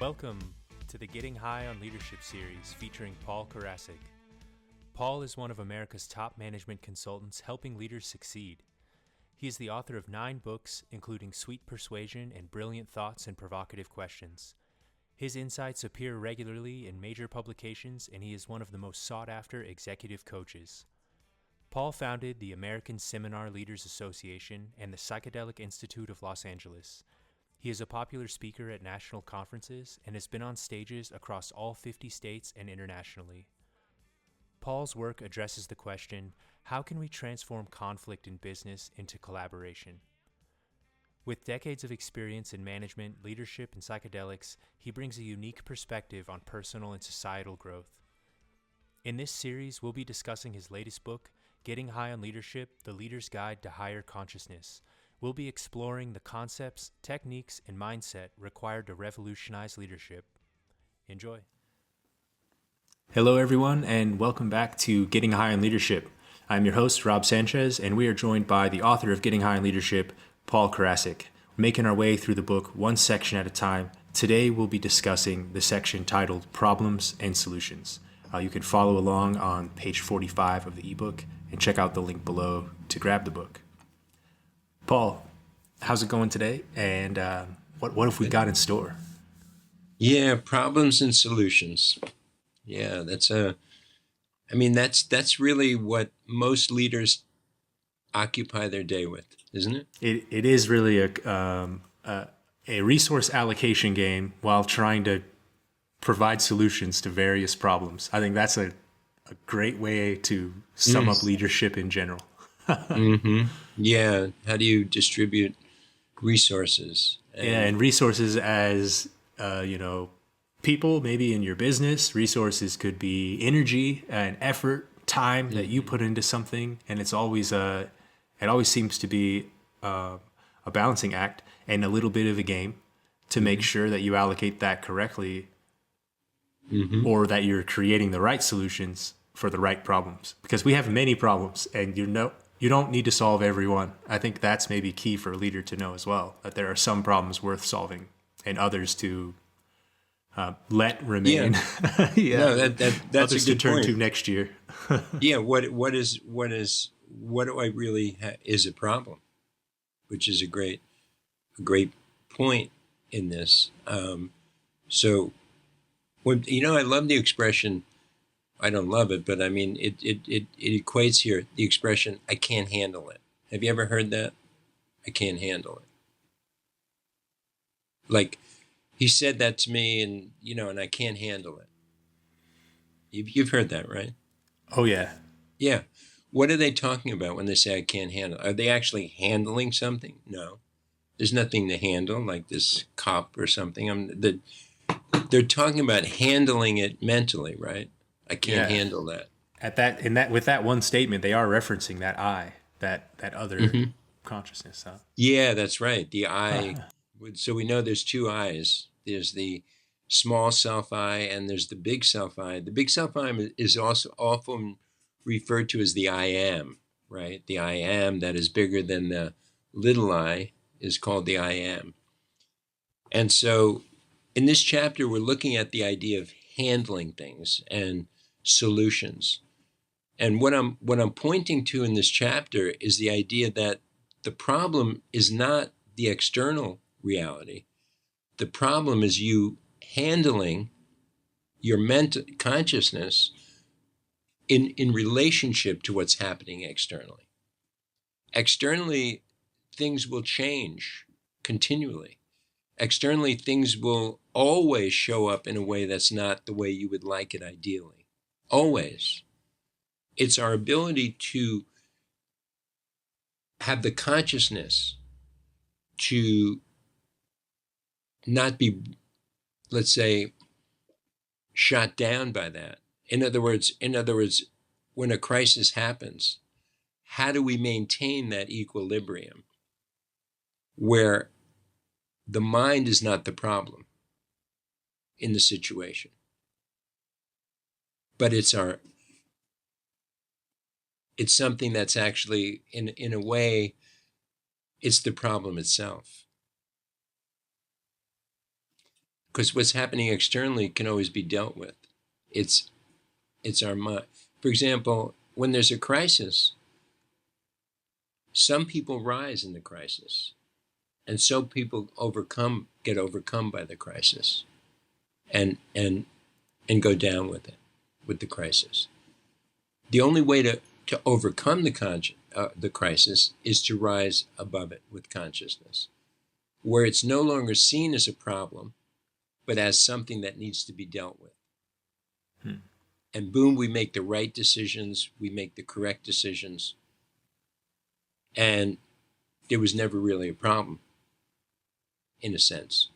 Welcome to the Getting High on Leadership series featuring Paul Karasik. Paul is one of America's top management consultants helping leaders succeed. He is the author of 9 books, including Sweet Persuasion and Brilliant Thoughts and Provocative Questions. His insights appear regularly in major publications, and he is one of the most sought-after executive coaches. Paul founded the American Seminar Leaders Association and the Psychedelic Institute of Los Angeles. He is a popular speaker at national conferences and has been on stages across all 50 states and internationally. Paul's work addresses the question, how can we transform conflict in business into collaboration? With decades of experience in management, leadership, and psychedelics, he brings a unique perspective on personal and societal growth. In this series, we'll be discussing his latest book, Getting High on Leadership, The Leader's Guide to Higher Consciousness. We'll be exploring the concepts, techniques, and mindset required to revolutionize leadership. Enjoy. Hello, everyone, and welcome back to Getting High on Leadership. I'm your host, Rob Sanchez, and we are joined by the author of Getting High on Leadership, Paul Karasik. We're making our way through the book one section at a time. Today, we'll be discussing the section titled Problems and Solutions. You can follow along on page 45 of the ebook and check out the link below to grab the book. Paul, how's it going today? And what have we got in store? Yeah, problems and solutions. Yeah, that's really what most leaders occupy their day with, isn't it? It is really a resource allocation game while trying to provide solutions to various problems. I think that's a great way to sum up leadership in general. Mm-hmm. Yeah. How do you distribute resources? And resources as, people maybe in your business. Resources could be energy and effort, time that you put into something. And it always seems to be a balancing act and a little bit of a game to make sure that you allocate that correctly or that you're creating the right solutions for the right problems. Because we have many problems and you don't need to solve every one. I think that's maybe key for a leader to know as well, that there are some problems worth solving and others to let remain. Yeah. No, that's others a good to turn point. to next year. Yeah. What do I really is a problem, which is a great point in this. So when, I love the expression. I don't love it, but I mean, it equates here, the expression, I can't handle it. Have you ever heard that? I can't handle it. Like, he said that to me and I can't handle it. You've heard that, right? Oh, yeah. Yeah. What are they talking about when they say I can't handle it? Are they actually handling something? No. There's nothing to handle, like this cup or something. They're talking about handling it mentally, right? I can't handle that. With that one statement, they are referencing that I, that other consciousness. Huh? Yeah, that's right. The I. So we know there's 2 I's. There's the small self I and there's the big self I. The big self I is also often referred to as the I am, right? The I am that is bigger than the little I is called the I am. And so in this chapter, we're looking at the idea of handling things and solutions. And what I'm pointing to in this chapter is the idea that the problem is not the external reality. The problem is you handling your mental consciousness in relationship to what's happening externally. Externally, things will change continually. Externally, things will always show up in a way that's not the way you would like it ideally. Always. It's our ability to have the consciousness to not be, let's say, shot down by that. In other words, when a crisis happens, how do we maintain that equilibrium where the mind is not the problem in the situation, but it's something that's actually, in a way, it's the problem itself. because what's happening externally can always be dealt with. It's our mind. For example, when there's a crisis, some people rise in the crisis, and some people get overcome by the crisis, and go down with it, with the crisis. The only way to overcome the crisis is to rise above it with consciousness, where it's no longer seen as a problem, but as something that needs to be dealt with. And boom, we make the right decisions, we make the correct decisions, and there was never really a problem, in a sense.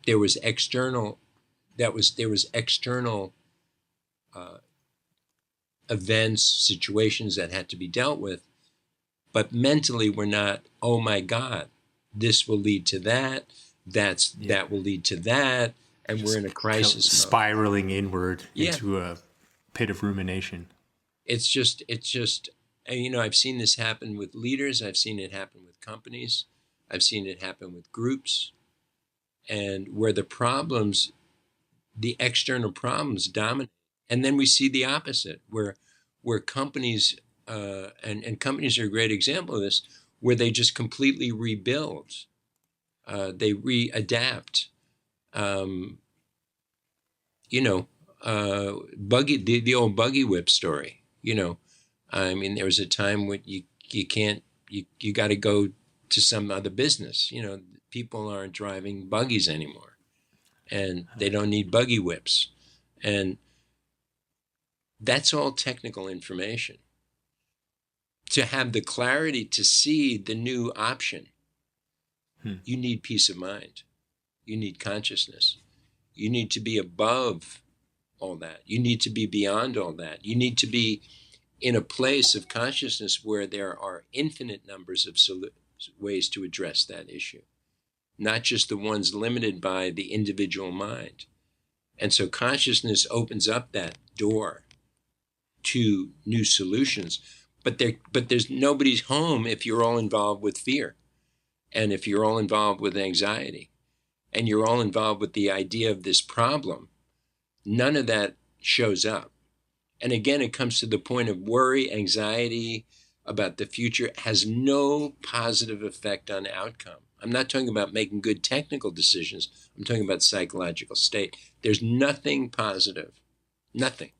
There was external events, situations that had to be dealt with, but mentally we're not, oh my God, this will lead to that, that will lead to that, and we're in a crisis mode. Spiraling inward into a pit of rumination. It's just, I've seen this happen with leaders, I've seen it happen with companies, I've seen it happen with groups, and where the external problems dominate. And then we see the opposite, where companies, and companies are a great example of this, where they just completely rebuild, they readapt. The old buggy whip story. I mean, there was a time when you got to go to some other business. People aren't driving buggies anymore, and they don't need buggy whips, and that's all technical information. To have the clarity to see the new option, you need peace of mind. You need consciousness. You need to be above all that. You need to be beyond all that. You need to be in a place of consciousness where there are infinite numbers of ways to address that issue, not just the ones limited by the individual mind. And so consciousness opens up that door to new solutions. But there's nobody's home if you're all involved with fear, and if you're all involved with anxiety, and you're all involved with the idea of this problem. None of that shows up. And again, it comes to the point of worry, anxiety about the future has no positive effect on outcome. I'm not talking about making good technical decisions. I'm talking about psychological state. There's nothing positive, nothing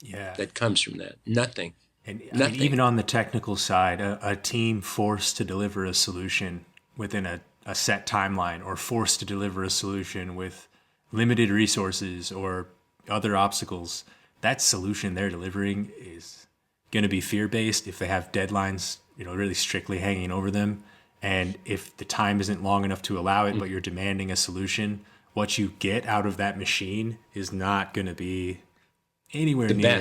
that comes from that. Nothing. And I mean, even on the technical side, a team forced to deliver a solution within a set timeline, or forced to deliver a solution with limited resources or other obstacles, that solution they're delivering is going to be fear-based if they have deadlines, really strictly hanging over them. And if the time isn't long enough to allow it, but you're demanding a solution, what you get out of that machine is not going to be anywhere near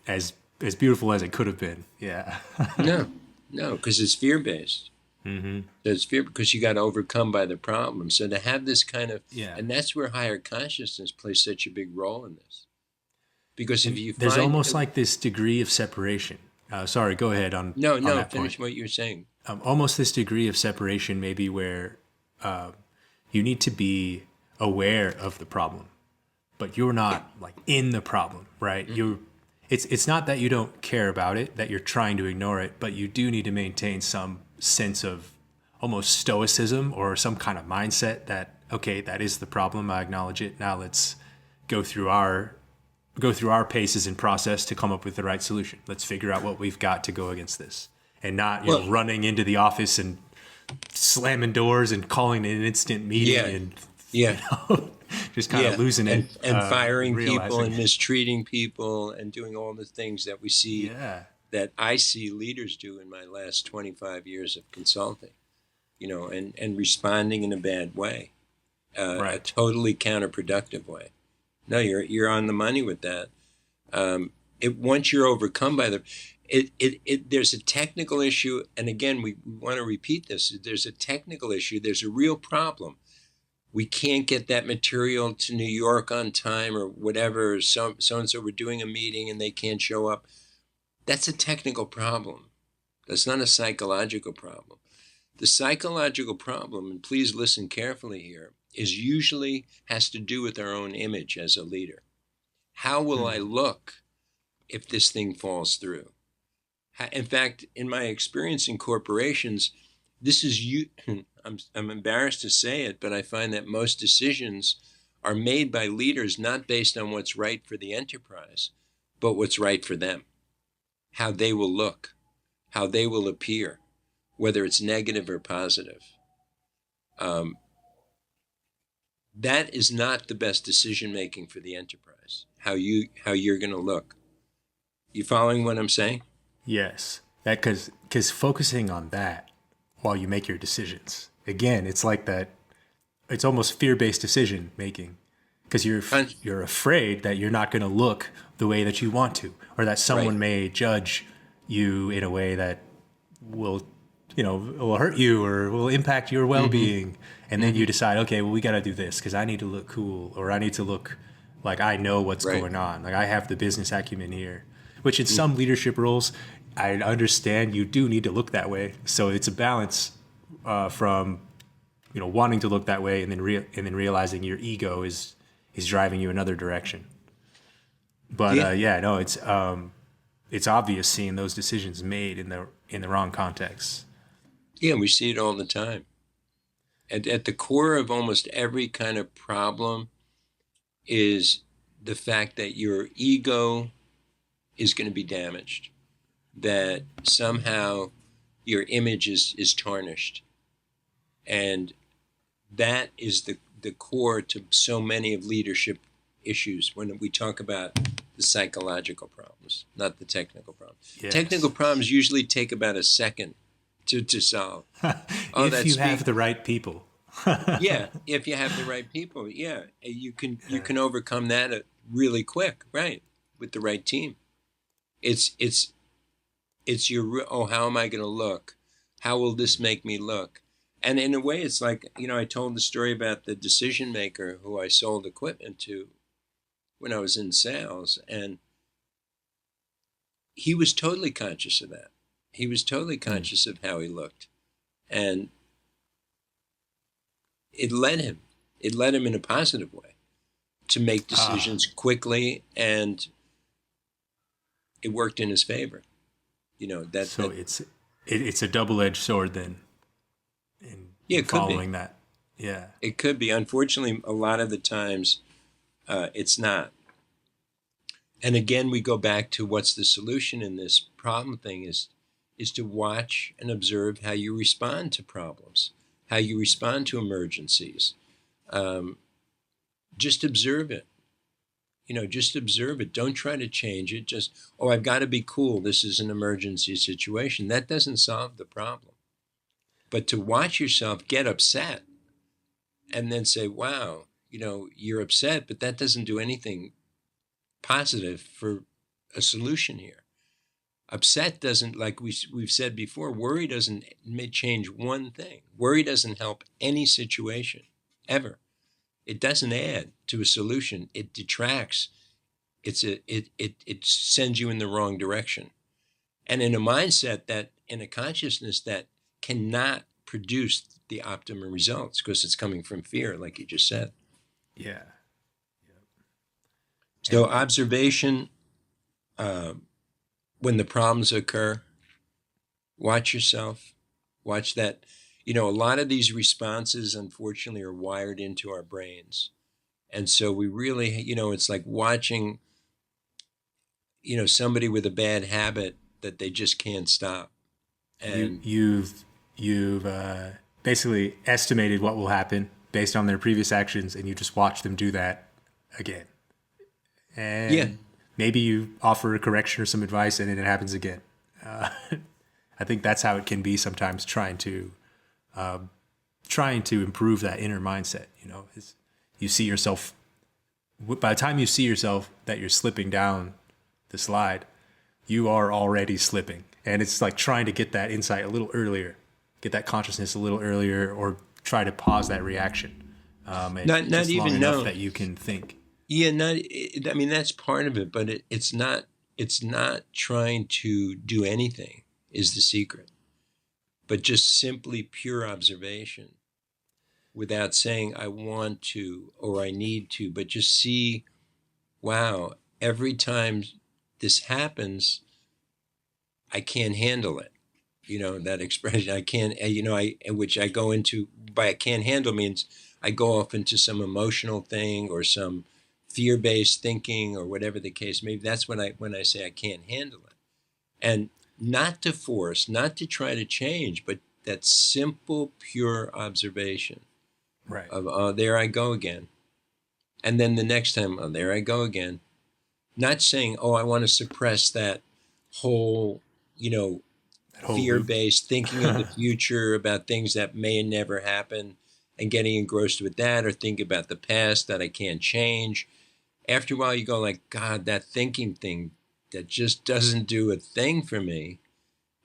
as beautiful as it could have been. Yeah. No, because it's fear-based. Mm-hmm. So it's fear because you got to overcome by the problem. So to have this kind of, and that's where higher consciousness plays such a big role in this. Because if you there's almost like this degree of separation. Sorry, go ahead on. No, that finish point. What you're saying. Almost this degree of separation, maybe where you need to be aware of the problem, but you're not like in the problem, right? Mm-hmm. It's not that you don't care about it, that you're trying to ignore it, but you do need to maintain some sense of almost stoicism or some kind of mindset that, okay, that is the problem. I acknowledge it. Now let's go through our paces and process to come up with the right solution. Let's figure out what we've got to go against this, and not running into the office and slamming doors and calling an instant meeting just kind of losing it and firing people and mistreating people and doing all the things that we see that I see leaders do in my last 25 years of consulting, and responding in a bad way, a totally counterproductive way. No, you're on the money with that. Once you're overcome by there's a technical issue, and again, we want to repeat this. There's a technical issue. There's a real problem. We can't get that material to New York on time or whatever. So-and-so, we're doing a meeting and they can't show up. That's a technical problem. That's not a psychological problem. The psychological problem, and please listen carefully here, is usually has to do with our own image as a leader. How will I look if this thing falls through? In fact, in my experience in corporations, this is I'm embarrassed to say it, but I find that most decisions are made by leaders not based on what's right for the enterprise, but what's right for them, how they will look, how they will appear, whether it's negative or positive. That is not the best decision making for the enterprise, how you're going to look. You following what I'm saying? Yes, that because focusing on that while you make your decisions, again, it's like that. It's almost fear-based decision making, because you're afraid that you're not going to look the way that you want to, or that someone may judge you in a way that will hurt you or will impact your well-being. And then you decide, okay, well, we got to do this because I need to look cool, or I need to look like I know what's going on. Like I have the business acumen here, which in some leadership roles, I understand you do need to look that way. So it's a balance from, wanting to look that way and then realizing your ego is driving you another direction. But it's obvious seeing those decisions made in the wrong context. Yeah, we see it all the time. At the core of almost every kind of problem is the fact that your ego is going to be damaged, that somehow your image is tarnished. And that is the core to so many of leadership issues when we talk about the psychological problems, not the technical problems. Yes. Technical problems usually take about a second to solve. If you have the right people. Yeah, if you have the right people, yeah, you can overcome that really quick, right? With the right team. It's your, how am I going to look? How will this make me look? And in a way, it's like, I told the story about the decision maker who I sold equipment to when I was in sales, and he was totally conscious of that. He was totally conscious of how he looked, and it led him in a positive way to make decisions quickly, and it worked in his favor. It's a double-edged sword then. Following that. Yeah. It could be. Unfortunately, a lot of the times it's not. And again, we go back to what's the solution in this problem thing is to watch and observe how you respond to problems, how you respond to emergencies. Just observe it. Just observe it. Don't try to change it. Just, I've got to be cool. This is an emergency situation. That doesn't solve the problem. But to watch yourself get upset and then say, wow, you're upset, but that doesn't do anything positive for a solution here. Upset doesn't, like we've said before, worry doesn't change one thing. Worry doesn't help any situation, ever. It doesn't add to a solution. It detracts. It sends you in the wrong direction. And in a mindset in a consciousness that cannot produce the optimum results because it's coming from fear, like you just said. Yeah. So observation, when the problems occur, watch yourself, watch that. A lot of these responses, unfortunately, are wired into our brains. And so we really, it's like watching, somebody with a bad habit that they just can't stop. And you've basically estimated what will happen based on their previous actions, and you just watch them do that again. And maybe you offer a correction or some advice, and then it happens again. I think that's how it can be sometimes, trying to improve that inner mindset. Is you see yourself, by the time you see yourself that you're slipping down the slide, you are already slipping. And it's like trying to get that insight a little earlier, get that consciousness a little earlier, or try to pause that reaction. Not even enough that you can think. Yeah, that's part of it, but it's not trying to do anything is the secret. but just simply pure observation without saying I want to or I need to, but just see, wow, every time this happens, I can't handle it. That expression, I can't, which I go into by I can't handle means I go off into some emotional thing or some fear-based thinking or whatever the case. Maybe that's when I say I can't handle it. And not to force, not to try to change, but that simple, pure observation Right. of, oh, there I go again. And then the next time, oh, there I go again. Not saying, oh, I want to suppress that whole, That whole loop. fear-based thinking of the future about things that may never happen and getting engrossed with that, or think about the past that I can't change. After a while, you go like, God, that thinking thing that just doesn't do a thing for me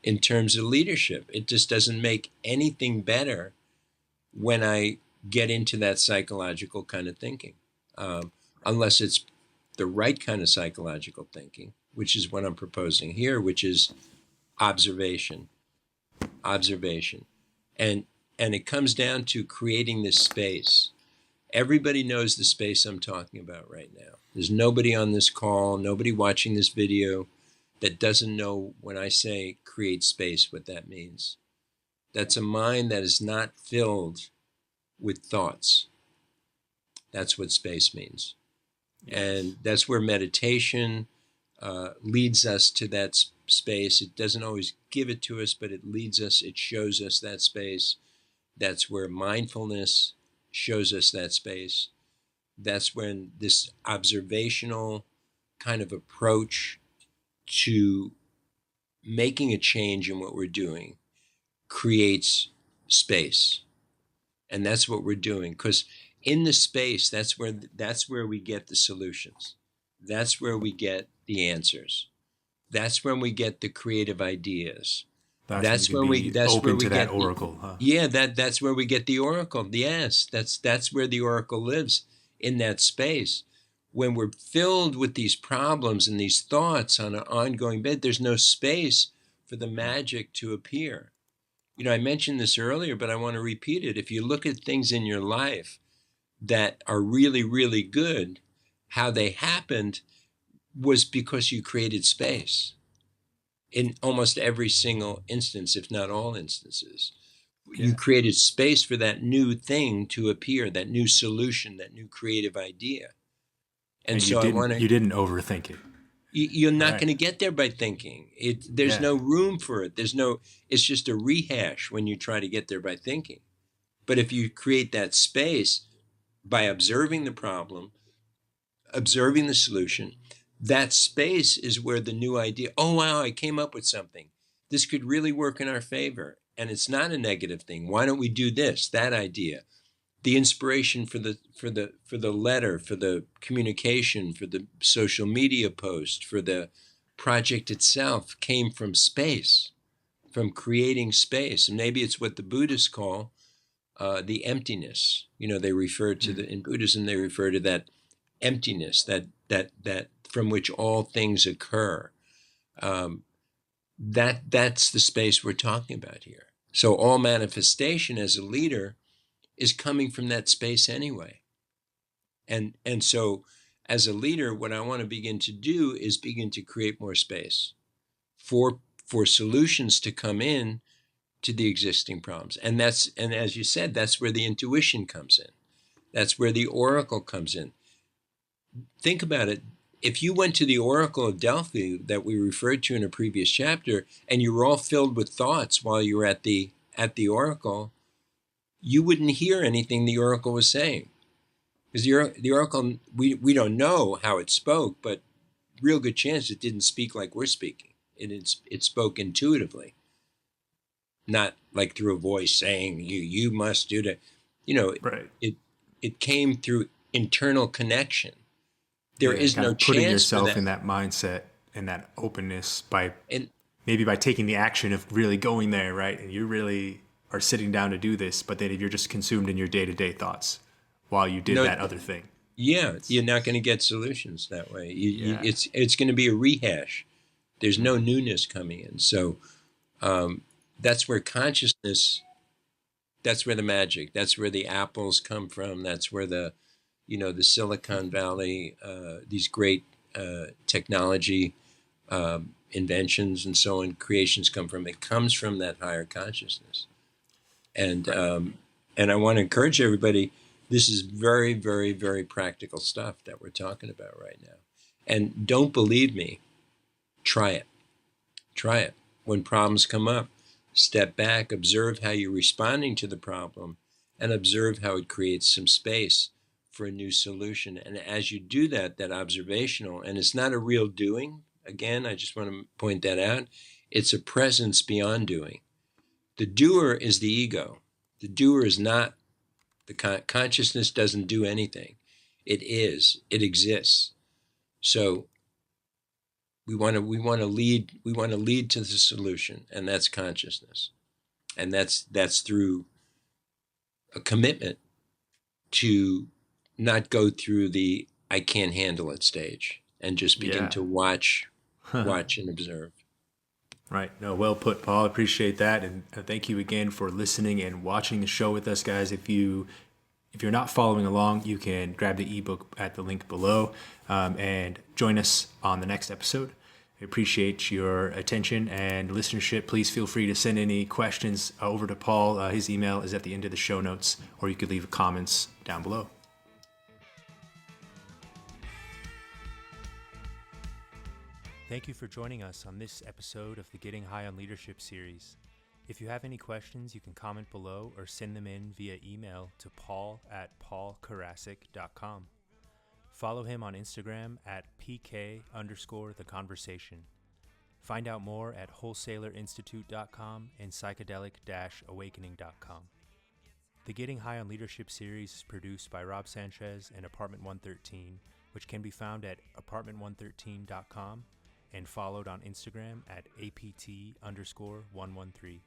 in terms of leadership. It just doesn't make anything better when I get into that psychological kind of thinking, unless it's the right kind of psychological thinking, which is what I'm proposing here, which is observation. And it comes down to creating this space. Everybody knows the space I'm talking about right now. There's nobody on this call, nobody watching this video that doesn't know when I say create space, what that means. That's a mind that is not filled with thoughts. That's what space means. Yes. And that's where meditation leads us to that space. It doesn't always give it to us, but it leads us, it shows us that space. That's where mindfulness shows us that space. That's when this observational kind of approach to making a change in what we're doing creates space. And that's what we're doing, because in the space, that's where we get the solutions. That's where we get the answers. That's when we get the creative ideas. That's where we get that oracle, huh? Yeah, that's where we get the oracle. Yes, that's where the oracle lives, in that space. When we're filled with these problems and these thoughts on an ongoing bed, there's no space for the magic to appear. I mentioned this earlier, but I want to repeat it. If you look at things in your life that are really, really good, how they happened was because you created space. In almost every single instance, if not all instances, you created space for that new thing to appear, that new solution, that new creative idea. And so you didn't overthink it. You're not going to get there by thinking. There's no room for it. It's just a rehash when you try to get there by thinking. But if you create that space by observing the problem, observing the solution, that space is where the new idea, oh, wow, I came up with something. This could really work in our favor. And it's not a negative thing. Why don't we do this, that idea? The inspiration for the letter, for the communication, for the social media post, for the project itself came from space, from creating space. And maybe it's what the Buddhists call the emptiness. They refer to in Buddhism, they refer to that emptiness, that from which all things occur. That's the space we're talking about here. So all manifestation as a leader is coming from that space anyway. And so as a leader, what I want to begin to do is begin to create more space for solutions to come in to the existing problems. And as you said, that's where the intuition comes in. That's where the oracle comes in. Think about it. If you went to the Oracle of Delphi that we referred to in a previous chapter, and you were all filled with thoughts while you were at the Oracle, you wouldn't hear anything the Oracle was saying. Because the Oracle, we don't know how it spoke, but real good chance it didn't speak like we're speaking. It spoke intuitively, not like through a voice saying, you must do that. Right. It came through internal connection. There is no chance putting yourself for that. in that mindset and that openness maybe by taking the action of really going there, right? And you really are sitting down to do this, but then if you're just consumed in your day-to-day thoughts while you did that other thing. Yeah, you're not going to get solutions that way. It's going to be a rehash. There's no newness coming in. So that's where consciousness, that's where the magic, that's where the apples come from. That's where the Silicon Valley, these great technology inventions and so on, creations come from. It comes from that higher consciousness. And I want to encourage everybody, this is very, very, very practical stuff that we're talking about right now. And don't believe me, try it. Try it. When problems come up, step back, observe how you're responding to the problem, and observe how it creates some space for a new solution. And as you do that, that observational, and it's not a real doing, again, I just want to point that out, it's a presence beyond doing. The doer is the ego. The doer is not, the consciousness doesn't do anything. It is, it exists. So we want to lead to the solution, and that's consciousness. And that's through a commitment to not go through the I can't handle it stage and just begin to watch and observe. Right. No, well put, Paul. Appreciate that. And thank you again for listening and watching the show with us, guys. If you're not following along, you can grab the ebook at the link below and join us on the next episode. I appreciate your attention and listenership. Please feel free to send any questions over to Paul. His email is at the end of the show notes, or you could leave comments down below. Thank you for joining us on this episode of the Getting High on Leadership series. If you have any questions, you can comment below or send them in via email to paul@paulkarasik.com. Follow him on Instagram at PK_the conversation. Find out more at wholesalerinstitute.com and psychedelic-awakening.com. The Getting High on Leadership series is produced by Rob Sanchez and Apartment 113, which can be found at apartment113.com and followed on Instagram at APT_113.